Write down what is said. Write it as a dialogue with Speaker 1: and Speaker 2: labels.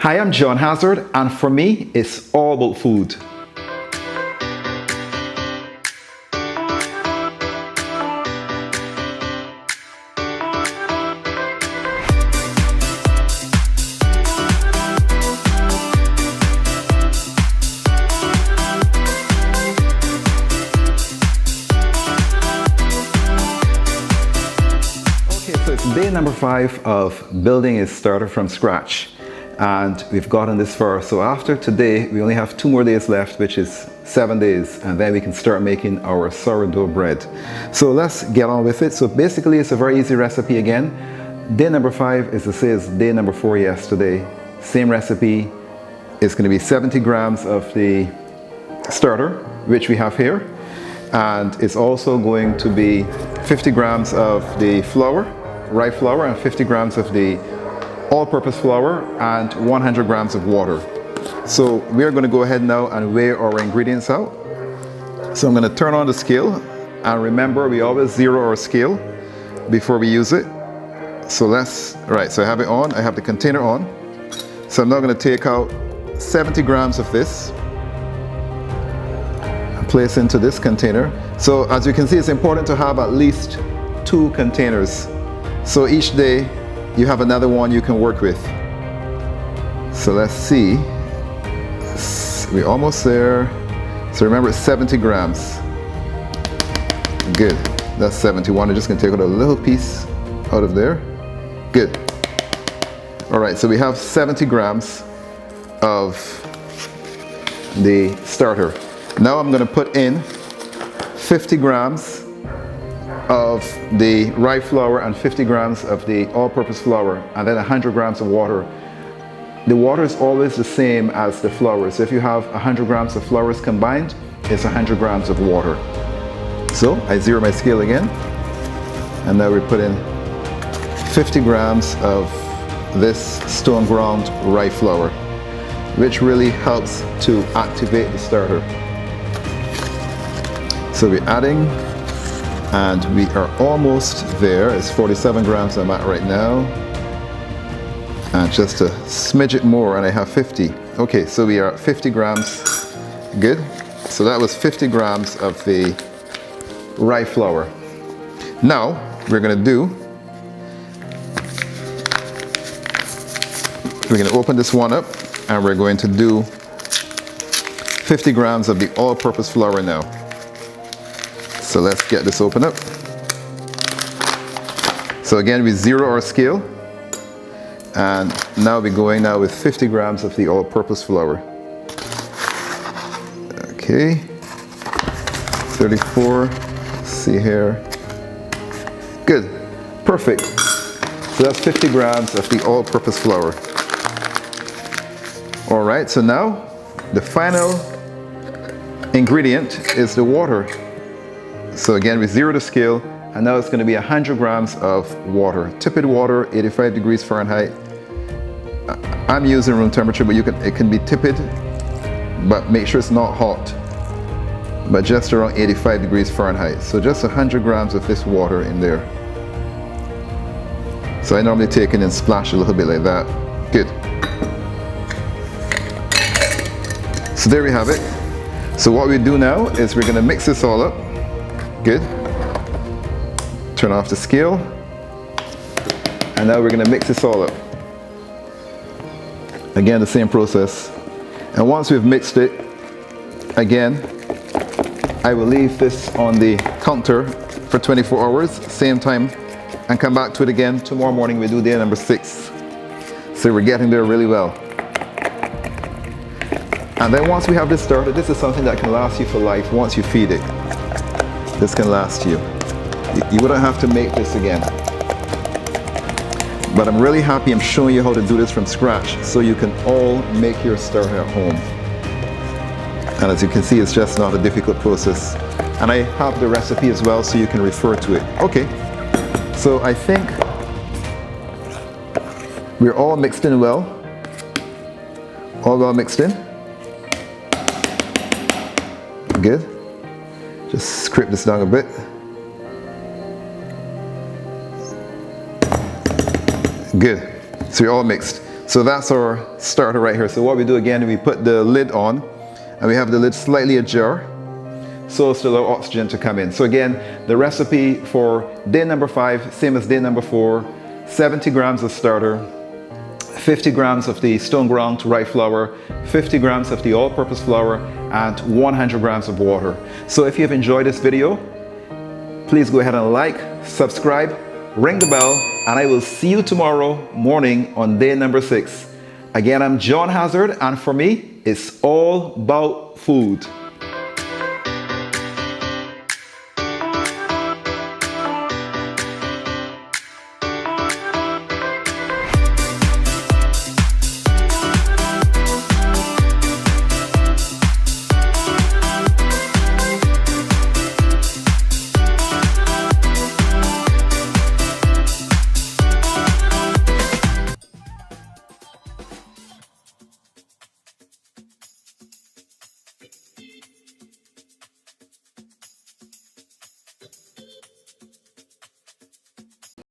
Speaker 1: Hi, I'm John Hazzard, and for me, it's all about food. So it's day number 5 of building a starter from scratch, and we've gotten this far. So after today, we only have 2 more days left, which is 7 days, and then we can start making our sourdough bread. So let's get on with it. So basically, it's a very easy recipe again. Day number 5 is the same as day number 4 yesterday. Same recipe. It's going to be 70 grams of the starter, which we have here, and it's also going to be 50 grams of the flour, rye flour, and 50 grams of the all-purpose flour, and 100 grams of water. So we are going to go ahead now and weigh our ingredients out. So I'm going to turn on the scale, and remember, we always zero our scale before we use it. So so I have it on, I have the container on. So I'm now going to take out 70 grams of this and place into this container. So as you can see, it's important to have at least 2 containers. So each day you have another one you can work with. So let's see. We're almost there. So remember, it's 70 grams. Good. That's 71. I'm just going to take out a little piece out of there. Good. All right, so we have 70 grams of the starter. Now I'm going to put in 50 grams of the rye flour and 50 grams of the all-purpose flour, and then 100 grams of water. The water is always the same as the flour. So if you have 100 grams of flours combined, it's 100 grams of water. So I zero my scale again, and now we put in 50 grams of this Stone Ground Rye Flour, which really helps to activate the starter. So we're adding, and we are almost there. It's 47 grams I'm at right now. And just a smidge it more, and I have 50. Okay, so we are at 50 grams. Good. So that was 50 grams of the rye flour. Now, we're going to open this one up, and we're going to do 50 grams of the all-purpose flour now. So let's get this open up. So again, we zero our scale, and now we're going now with 50 grams of the all-purpose flour. Okay, 34, see here. Good, perfect. So that's 50 grams of the all-purpose flour. All right, so now the final ingredient is the water. So again, we zero the scale, and now it's going to be 100 grams of water. Tepid water, 85 degrees Fahrenheit. I'm using room temperature, but it can be tepid, but make sure it's not hot. But just around 85 degrees Fahrenheit. So just 100 grams of this water in there. So I normally take it and splash a little bit like that. Good. So there we have it. So what we do now is we're going to mix this all up. Good. Turn off the scale. And now we're going to mix this all up. Again, the same process. And once we've mixed it, again, I will leave this on the counter for 24 hours, same time, and come back to it again. Tomorrow morning we do day number 6. So we're getting there really well. And then once we have this started, this is something that can last you for life once you feed it. This can last you. You wouldn't have to make this again. But I'm really happy I'm showing you how to do this from scratch, so you can all make your starter at home. And as you can see, it's just not a difficult process. And I have the recipe as well, so you can refer to it. Okay, so I think we're all mixed in well. All well mixed in. Good. Just scrape this down a bit. Good. So you're all mixed. So that's our starter right here. So what we do again, we put the lid on, and we have the lid slightly ajar so as to allow oxygen to come in. So again, the recipe for day number 5, same as day number 4, 70 grams of starter, 50 grams of the Stone Ground Rye Flour, 50 grams of the all-purpose flour, and 100 grams of water. So if you've enjoyed this video, please go ahead and like, subscribe, ring the bell, and I will see you tomorrow morning on day number 6. Again, I'm John Hazzard, and for me, it's all about food.